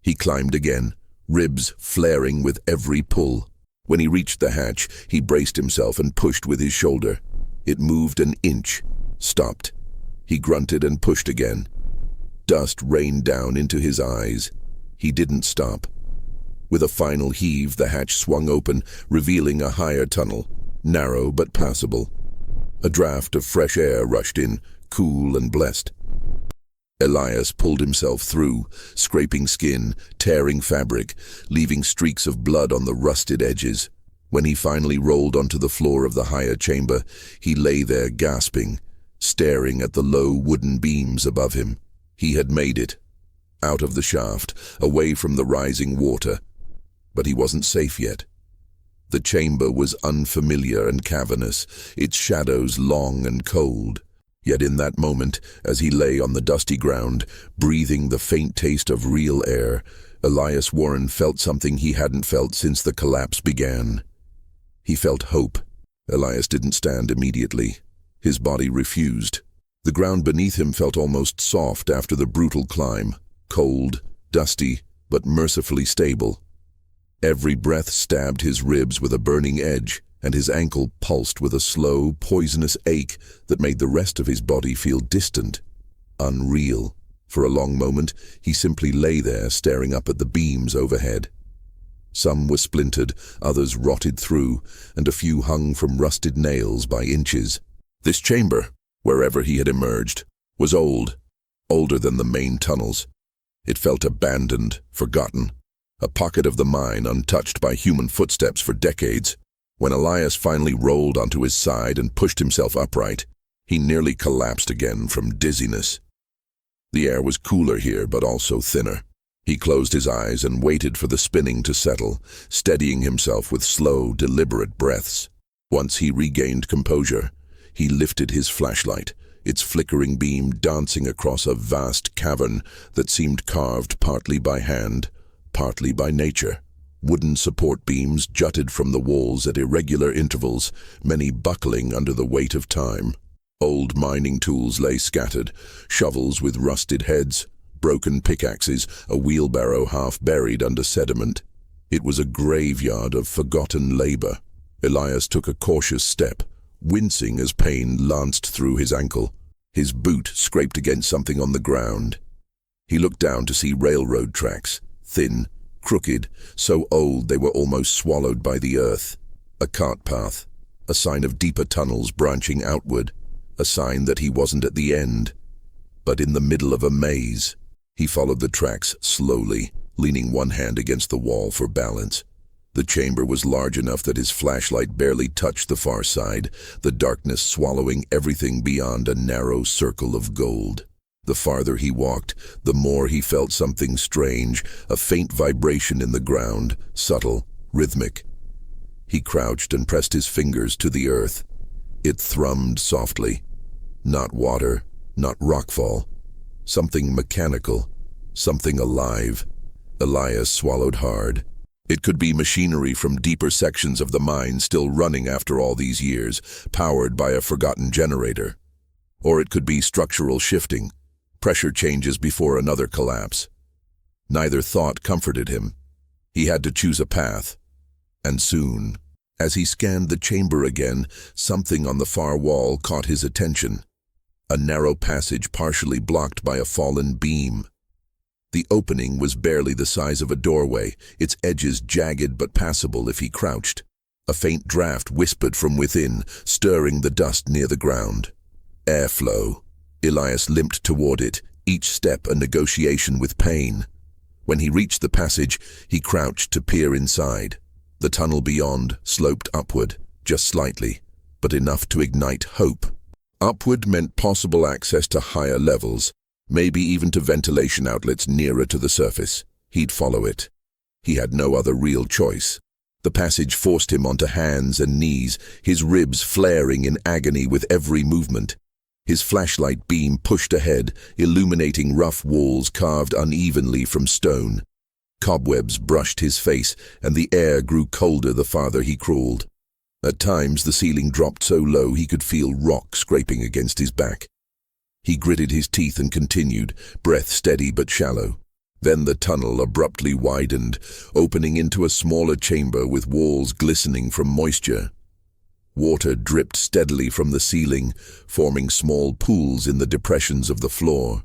He climbed again, ribs flaring with every pull. When he reached the hatch, he braced himself and pushed with his shoulder. It moved an inch, stopped. He grunted and pushed again. Dust rained down into his eyes. He didn't stop. With a final heave, the hatch swung open, revealing a higher tunnel, narrow but passable. A draft of fresh air rushed in, cool and blessed. Elias pulled himself through, scraping skin, tearing fabric, leaving streaks of blood on the rusted edges. When he finally rolled onto the floor of the higher chamber, he lay there gasping, staring at the low wooden beams above him. He had made it, out of the shaft, away from the rising water. But he wasn't safe yet. The chamber was unfamiliar and cavernous, its shadows long and cold. Yet in that moment, as he lay on the dusty ground, breathing the faint taste of real air, Elias Warren felt something he hadn't felt since the collapse began. He felt hope. Elias didn't stand immediately. His body refused. The ground beneath him felt almost soft after the brutal climb, cold, dusty, but mercifully stable. Every breath stabbed his ribs with a burning edge, and his ankle pulsed with a slow, poisonous ache that made the rest of his body feel distant, unreal. For a long moment, he simply lay there staring up at the beams overhead. Some were splintered, others rotted through, and a few hung from rusted nails by inches. This chamber, wherever he had emerged, was old, older than the main tunnels. It felt abandoned, forgotten, a pocket of the mine untouched by human footsteps for decades. When Elias finally rolled onto his side and pushed himself upright, he nearly collapsed again from dizziness. The air was cooler here, but also thinner. He closed his eyes and waited for the spinning to settle, steadying himself with slow, deliberate breaths. Once he regained composure, he lifted his flashlight, its flickering beam dancing across a vast cavern that seemed carved partly by hand, partly by nature. Wooden support beams jutted from the walls at irregular intervals, many buckling under the weight of time. Old mining tools lay scattered, shovels with rusted heads, broken pickaxes, a wheelbarrow half buried under sediment. It was a graveyard of forgotten labor. Elias took a cautious step, wincing as pain lanced through his ankle. His boot scraped against something on the ground. He looked down to see railroad tracks, thin, crooked, so old they were almost swallowed by the earth. A cart path, a sign of deeper tunnels branching outward, a sign that he wasn't at the end, but in the middle of a maze. He followed the tracks slowly, leaning one hand against the wall for balance. The chamber was large enough that his flashlight barely touched the far side, the darkness swallowing everything beyond a narrow circle of gold. The farther he walked, the more he felt something strange, a faint vibration in the ground, subtle, rhythmic. He crouched and pressed his fingers to the earth. It thrummed softly. Not water, not rockfall. Something mechanical, something alive. Elias swallowed hard. It could be machinery from deeper sections of the mine still running after all these years, powered by a forgotten generator. Or it could be structural shifting, pressure changes before another collapse. Neither thought comforted him. He had to choose a path, and soon. As he scanned the chamber again, something on the far wall caught his attention. A narrow passage partially blocked by a fallen beam. The opening was barely the size of a doorway, its edges jagged but passable if he crouched. A faint draft whispered from within, stirring the dust near the ground. Airflow. Elias limped toward it, each step a negotiation with pain. When he reached the passage, he crouched to peer inside. The tunnel beyond sloped upward, just slightly, but enough to ignite hope. Upward meant possible access to higher levels, maybe even to ventilation outlets nearer to the surface. He'd follow it. He had no other real choice. The passage forced him onto hands and knees, his ribs flaring in agony with every movement. His flashlight beam pushed ahead, illuminating rough walls carved unevenly from stone. Cobwebs brushed his face, and the air grew colder the farther he crawled. At times the ceiling dropped so low he could feel rock scraping against his back. He gritted his teeth and continued, breath steady but shallow. Then the tunnel abruptly widened, opening into a smaller chamber with walls glistening from moisture. Water dripped steadily from the ceiling, forming small pools in the depressions of the floor.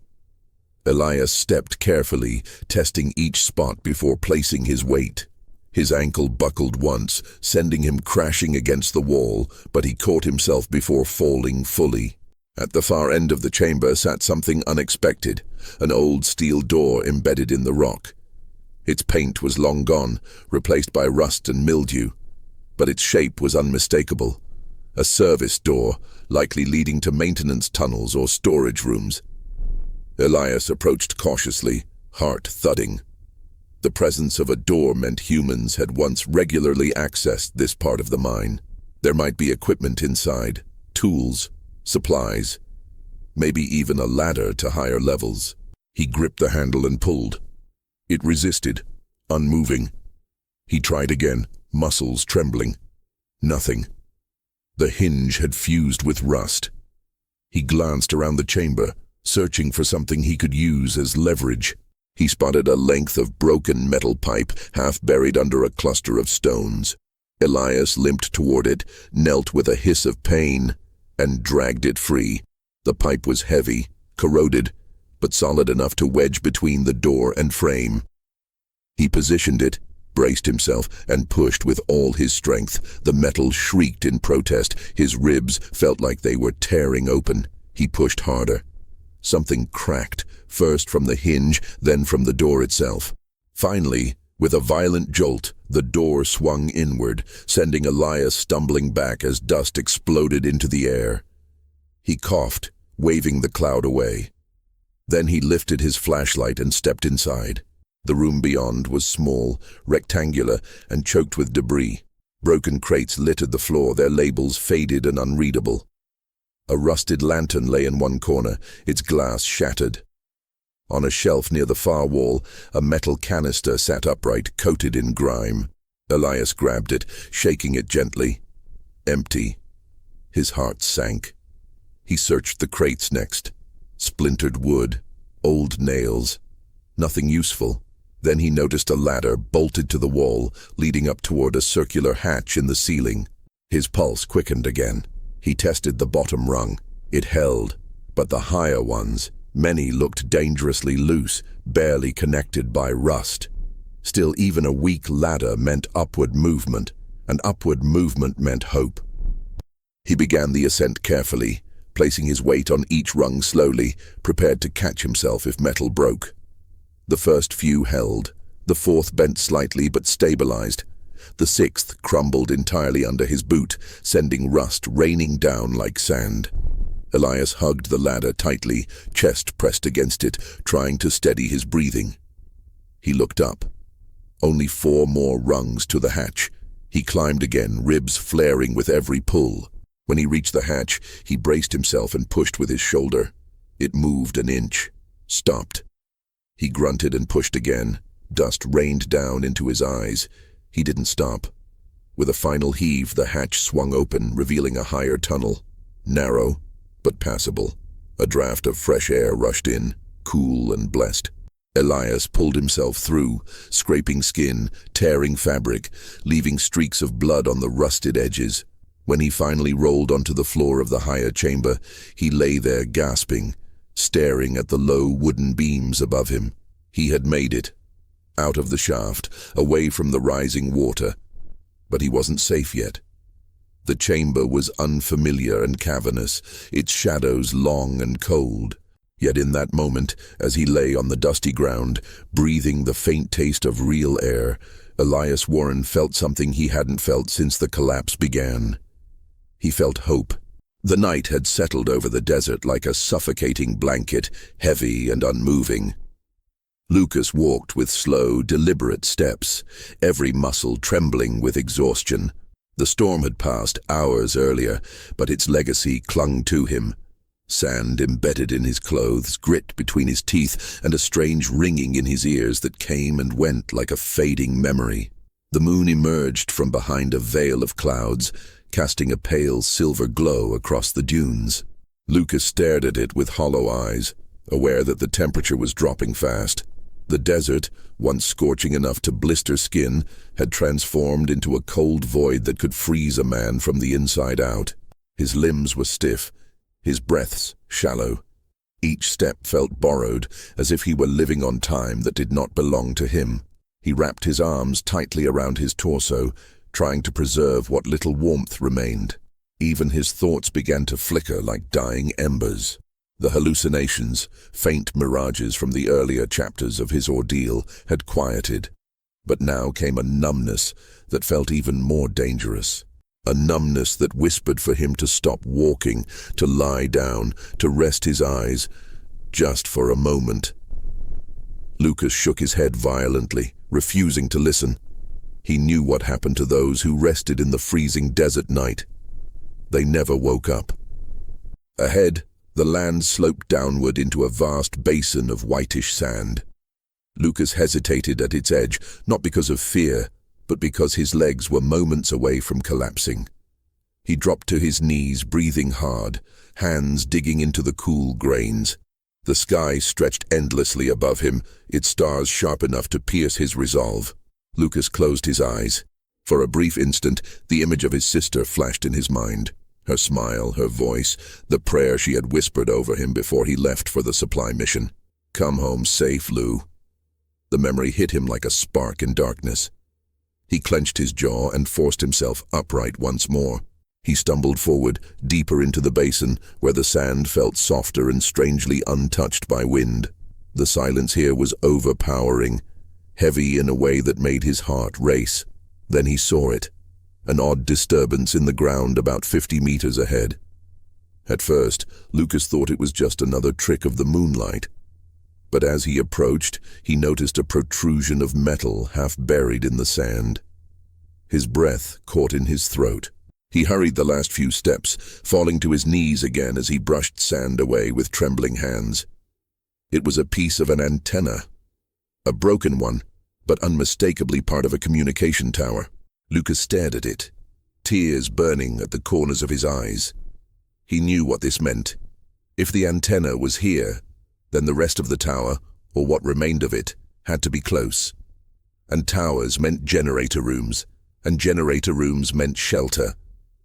Elias stepped carefully, testing each spot before placing his weight. His ankle buckled once, sending him crashing against the wall, but he caught himself before falling fully. At the far end of the chamber sat something unexpected, an old steel door embedded in the rock. Its paint was long gone, replaced by rust and mildew, but its shape was unmistakable. A service door, likely leading to maintenance tunnels or storage rooms. Elias approached cautiously, heart thudding. The presence of a door meant humans had once regularly accessed this part of the mine. There might be equipment inside, tools, supplies, maybe even a ladder to higher levels. He gripped the handle and pulled. It resisted, unmoving. He tried again, muscles trembling. Nothing. The hinge had fused with rust. He glanced around the chamber, searching for something he could use as leverage. He spotted a length of broken metal pipe half buried under a cluster of stones. Elias limped toward it, knelt with a hiss of pain, and dragged it free. The pipe was heavy, corroded, but solid enough to wedge between the door and frame. He positioned it, braced himself, and pushed with all his strength. The metal shrieked in protest. His ribs felt like they were tearing open. He pushed harder. Something cracked, first from the hinge, then from the door itself. Finally, with a violent jolt, the door swung inward, sending Elias stumbling back as dust exploded into the air. He coughed, waving the cloud away. Then he lifted his flashlight and stepped inside. The room beyond was small, rectangular, and choked with debris. Broken crates littered the floor, their labels faded and unreadable. A rusted lantern lay in one corner, its glass shattered. On a shelf near the far wall, a metal canister sat upright, coated in grime. Elias grabbed it, shaking it gently. Empty. His heart sank. He searched the crates next. Splintered wood, old nails. Nothing useful. Then he noticed a ladder bolted to the wall, leading up toward a circular hatch in the ceiling. His pulse quickened again. He tested the bottom rung. It held, but the higher ones, many looked dangerously loose, barely connected by rust. Still, even a weak ladder meant upward movement, and upward movement meant hope. He began the ascent carefully, placing his weight on each rung slowly, prepared to catch himself if metal broke. The first few held. The fourth bent slightly but stabilized. The sixth crumbled entirely under his boot, sending rust raining down like sand. Elias hugged the ladder tightly, chest pressed against it, trying to steady his breathing. He looked up. Only 4 more rungs to the hatch. He climbed again, ribs flaring with every pull. When he reached the hatch, he braced himself and pushed with his shoulder. It moved an inch. Stopped. He grunted and pushed again. Dust rained down into his eyes. He didn't stop. With a final heave, the hatch swung open, revealing a higher tunnel. Narrow, but passable. A draft of fresh air rushed in, cool and blessed. Elias pulled himself through, scraping skin, tearing fabric, leaving streaks of blood on the rusted edges. When he finally rolled onto the floor of the higher chamber, he lay there gasping, staring at the low wooden beams above him. He had made it. Out of the shaft, away from the rising water. But he wasn't safe yet. The chamber was unfamiliar and cavernous, its shadows long and cold. Yet in that moment, as he lay on the dusty ground, breathing the faint taste of real air, Elias Warren felt something he hadn't felt since the collapse began. He felt hope. The night had settled over the desert like a suffocating blanket, heavy and unmoving. Lucas walked with slow, deliberate steps, every muscle trembling with exhaustion. The storm had passed hours earlier, but its legacy clung to him. Sand embedded in his clothes, grit between his teeth, and a strange ringing in his ears that came and went like a fading memory. The moon emerged from behind a veil of clouds, casting a pale silver glow across the dunes. Lucas stared at it with hollow eyes, aware that the temperature was dropping fast. The desert, once scorching enough to blister skin, had transformed into a cold void that could freeze a man from the inside out. His limbs were stiff, his breaths shallow. Each step felt borrowed, as if he were living on time that did not belong to him. He wrapped his arms tightly around his torso, trying to preserve what little warmth remained. Even his thoughts began to flicker like dying embers. The hallucinations, faint mirages from the earlier chapters of his ordeal, had quieted. But now came a numbness that felt even more dangerous. A numbness that whispered for him to stop walking, to lie down, to rest his eyes, just for a moment. Lucas shook his head violently, refusing to listen. He knew what happened to those who rested in the freezing desert night. They never woke up. Ahead, the land sloped downward into a vast basin of whitish sand. Lucas hesitated at its edge, not because of fear, but because his legs were moments away from collapsing. He dropped to his knees, breathing hard, hands digging into the cool grains. The sky stretched endlessly above him, its stars sharp enough to pierce his resolve. Lucas closed his eyes. For a brief instant, the image of his sister flashed in his mind. Her smile, her voice, the prayer she had whispered over him before he left for the supply mission. "Come home safe, Lou." The memory hit him like a spark in darkness. He clenched his jaw and forced himself upright once more. He stumbled forward, deeper into the basin, where the sand felt softer and strangely untouched by wind. The silence here was overpowering, heavy in a way that made his heart race. Then he saw it, an odd disturbance in the ground about 50 meters ahead. At first, Lucas thought it was just another trick of the moonlight. But as he approached, he noticed a protrusion of metal half buried in the sand. His breath caught in his throat. He hurried the last few steps, falling to his knees again as he brushed sand away with trembling hands. It was a piece of an antenna. A broken one, but unmistakably part of a communication tower. Lucas stared at it, tears burning at the corners of his eyes. He knew what this meant. If the antenna was here, then the rest of the tower, or what remained of it, had to be close. And towers meant generator rooms, and generator rooms meant shelter,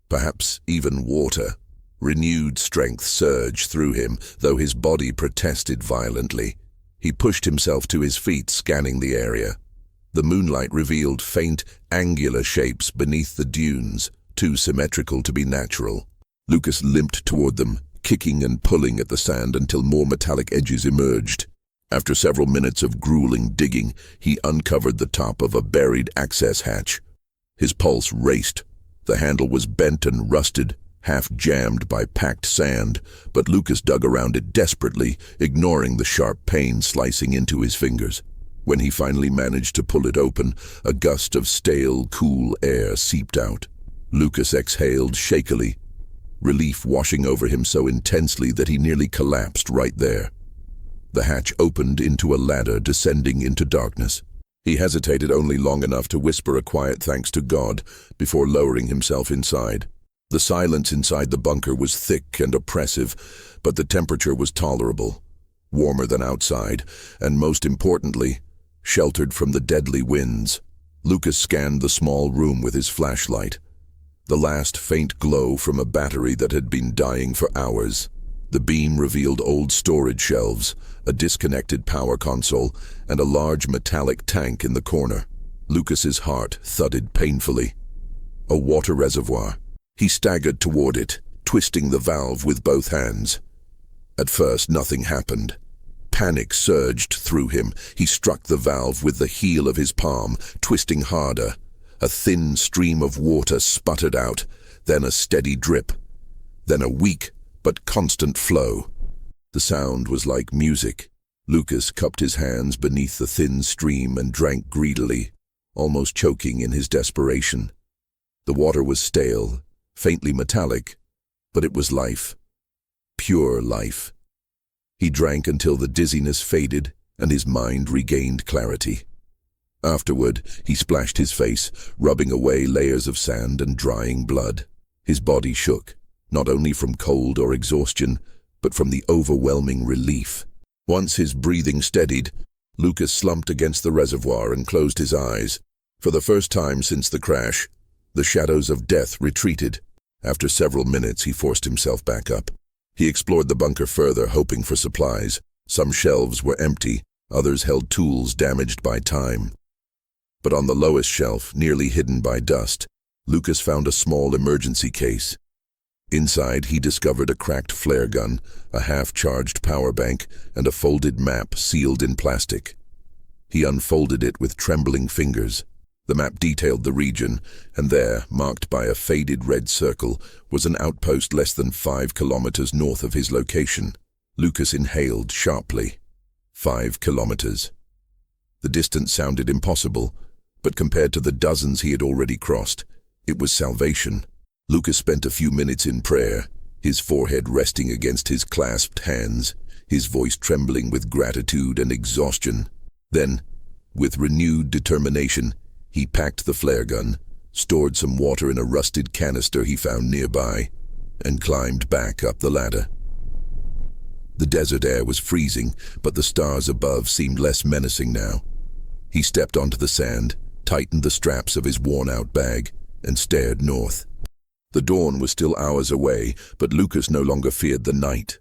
perhaps even water. Renewed strength surged through him, though his body protested violently. He pushed himself to his feet, scanning the area. The moonlight revealed faint, angular shapes beneath the dunes, too symmetrical to be natural. Lucas limped toward them, kicking and pulling at the sand until more metallic edges emerged. After several minutes of grueling digging, he uncovered the top of a buried access hatch. His pulse raced. The handle was bent and rusted, half jammed by packed sand, but Lucas dug around it desperately, ignoring the sharp pain slicing into his fingers. When he finally managed to pull it open, a gust of stale, cool air seeped out. Lucas exhaled shakily, relief washing over him so intensely that he nearly collapsed right there. The hatch opened into a ladder descending into darkness. He hesitated only long enough to whisper a quiet thanks to God before lowering himself inside. The silence inside the bunker was thick and oppressive, but the temperature was tolerable, warmer than outside, and most importantly, sheltered from the deadly winds. Lucas scanned the small room with his flashlight, the last faint glow from a battery that had been dying for hours. The beam revealed old storage shelves, a disconnected power console, and a large metallic tank in the corner. Lucas's heart thudded painfully. A water reservoir. He staggered toward it, twisting the valve with both hands. At first, nothing happened. Panic surged through him. He struck the valve with the heel of his palm, twisting harder. A thin stream of water sputtered out, then a steady drip, then a weak but constant flow. The sound was like music. Lucas cupped his hands beneath the thin stream and drank greedily, almost choking in his desperation. The water was stale, faintly metallic, but it was life. Pure life. He drank until the dizziness faded and his mind regained clarity. Afterward, he splashed his face, rubbing away layers of sand and drying blood. His body shook, not only from cold or exhaustion, but from the overwhelming relief. Once his breathing steadied, Lucas slumped against the reservoir and closed his eyes. For the first time since the crash, the shadows of death retreated. After several minutes, he forced himself back up. He explored the bunker further, hoping for supplies. Some shelves were empty, others held tools damaged by time. But on the lowest shelf, nearly hidden by dust, Lucas found a small emergency case. Inside, he discovered a cracked flare gun, a half-charged power bank, and a folded map sealed in plastic. He unfolded it with trembling fingers. The map detailed the region, and there, marked by a faded red circle, was an outpost less than 5 kilometers north of his location. Lucas inhaled sharply. 5 kilometers. The distance sounded impossible, but compared to the dozens he had already crossed, it was salvation. Lucas spent a few minutes in prayer, his forehead resting against his clasped hands, his voice trembling with gratitude and exhaustion. Then, with renewed determination, he packed the flare gun, stored some water in a rusted canister he found nearby, and climbed back up the ladder. The desert air was freezing, but the stars above seemed less menacing now. He stepped onto the sand, tightened the straps of his worn-out bag, and stared north. The dawn was still hours away, but Lucas no longer feared the night.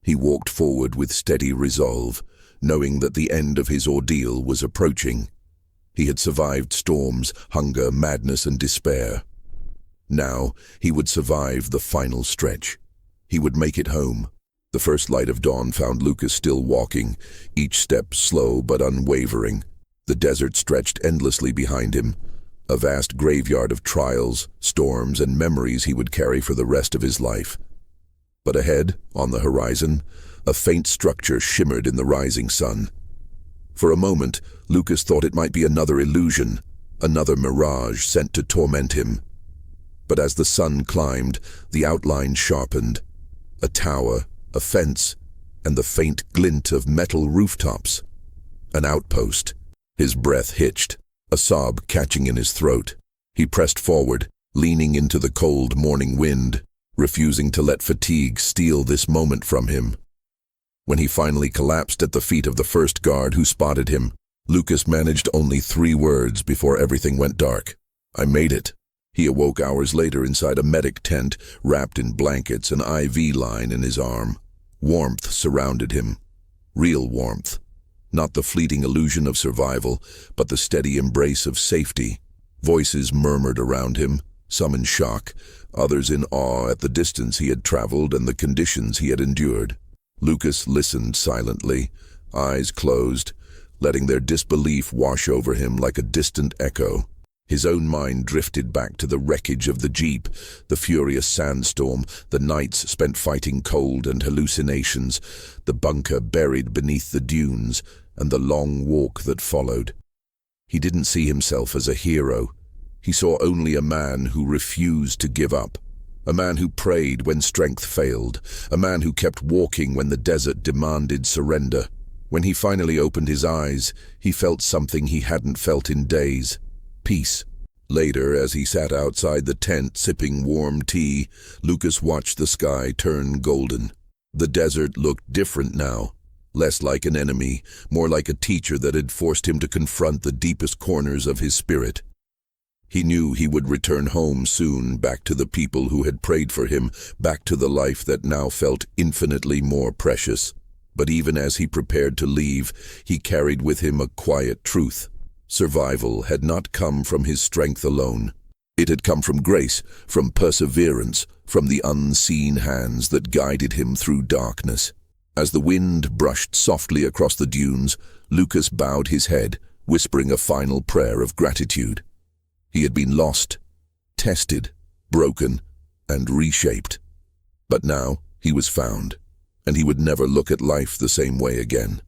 He walked forward with steady resolve, knowing that the end of his ordeal was approaching. He had survived storms, hunger, madness, and despair. Now, he would survive the final stretch. He would make it home. The first light of dawn found Lucas still walking, each step slow but unwavering. The desert stretched endlessly behind him, a vast graveyard of trials, storms, and memories he would carry for the rest of his life. But ahead, on the horizon, a faint structure shimmered in the rising sun. For a moment, Lucas thought it might be another illusion, another mirage sent to torment him. But as the sun climbed, the outline sharpened. A tower, a fence, and the faint glint of metal rooftops. An outpost. His breath hitched, a sob catching in his throat. He pressed forward, leaning into the cold morning wind, refusing to let fatigue steal this moment from him. When he finally collapsed at the feet of the first guard who spotted him, Lucas managed only 3 words before everything went dark. "I made it." He awoke hours later inside a medic tent, wrapped in blankets, an IV line in his arm. Warmth surrounded him. Real warmth. Not the fleeting illusion of survival, but the steady embrace of safety. Voices murmured around him, some in shock, others in awe at the distance he had traveled and the conditions he had endured. Lucas listened silently, eyes closed, letting their disbelief wash over him like a distant echo. His own mind drifted back to the wreckage of the jeep, the furious sandstorm, the nights spent fighting cold and hallucinations, the bunker buried beneath the dunes, and the long walk that followed. He didn't see himself as a hero. He saw only a man who refused to give up, a man who prayed when strength failed, a man who kept walking when the desert demanded surrender. When he finally opened his eyes, he felt something he hadn't felt in days. Peace. Later, as he sat outside the tent sipping warm tea, Lucas watched the sky turn golden. The desert looked different now, less like an enemy, more like a teacher that had forced him to confront the deepest corners of his spirit. He knew he would return home soon, back to the people who had prayed for him, back to the life that now felt infinitely more precious. But even as he prepared to leave, he carried with him a quiet truth. Survival had not come from his strength alone. It had come from grace, from perseverance, from the unseen hands that guided him through darkness. As the wind brushed softly across the dunes, Lucas bowed his head, whispering a final prayer of gratitude. He had been lost, tested, broken, and reshaped. But now he was found, and he would never look at life the same way again.